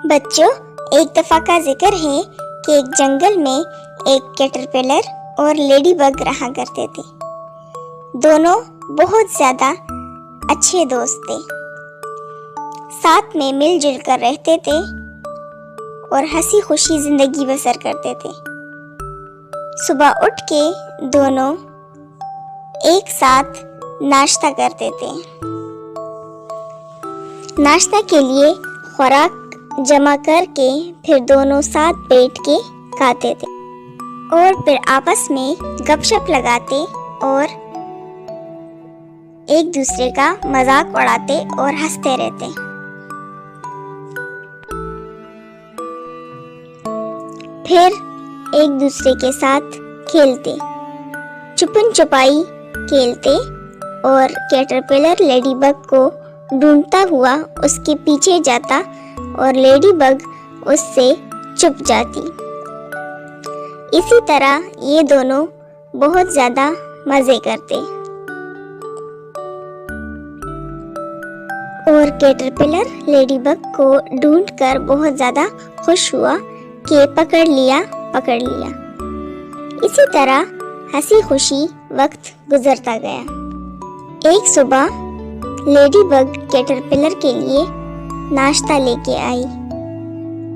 بچوں، ایک دفعہ کا ذکر ہے کہ ایک جنگل میں ایک کیٹرپلر اور لیڈی بگ رہا کرتے تھے۔ دونوں بہت زیادہ اچھے دوست تھے، ساتھ میں مل جل کر رہتے تھے اور ہنسی خوشی زندگی بسر کرتے تھے۔ صبح اٹھ کے دونوں ایک ساتھ ناشتہ کرتے تھے۔ ناشتہ کے لیے خوراک جمع کر کے پھر دونوں ساتھ بیٹھ کے کھاتے تھے اور پھر آپس میں گپ شپ لگاتے اور ایک دوسرے کا مذاق اڑاتے اور ہنستے رہتے۔ پھر ایک دوسرے کے ساتھ کھیلتے، چھپن چھپائی کھیلتے اور کیٹرپلر لیڈی بگ کو ڈھونڈتا ہوا اس کے پیچھے جاتا اور لیڈی بگ اس سے چھپ جاتی۔ اسی طرح یہ دونوں بہت زیادہ مزے کرتے اور کیٹرپلر لیڈی بگ کو ڈھونڈ کر بہت زیادہ خوش ہوا کہ پکڑ لیا۔ اسی طرح ہنسی خوشی وقت گزرتا گیا۔ ایک صبح لیڈی بگ کیٹرپلر کے لیے ناشتہ لے کے آئی۔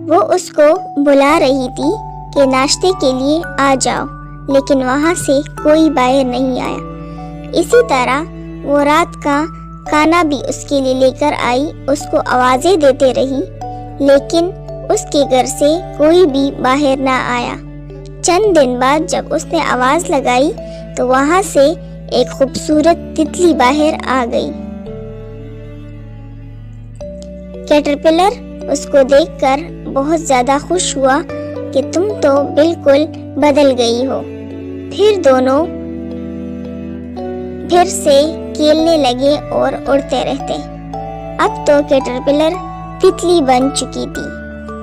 وہ اس کو بلا رہی تھی کہ ناشتے کے لیے آ جاؤ، لیکن وہاں سے کوئی باہر نہیں آیا۔ اسی طرح وہ رات کا کھانا بھی اس کے لیے لے کر آئی، اس کو آوازیں دیتے رہی، لیکن اس کے گھر سے کوئی بھی باہر نہ آیا۔ چند دن بعد جب اس نے آواز لگائی تو وہاں سے ایک خوبصورت تتلی باہر آ گئی۔ کیٹرپلر اس کو دیکھ کر بہت زیادہ خوش ہوا کہ تم تو بالکل بدل گئی ہو۔ پھر دونوں پھر سے کھیلنے لگے اور اڑتے رہتے۔ اب تو کیٹرپلر تتلی بن چکی تھی۔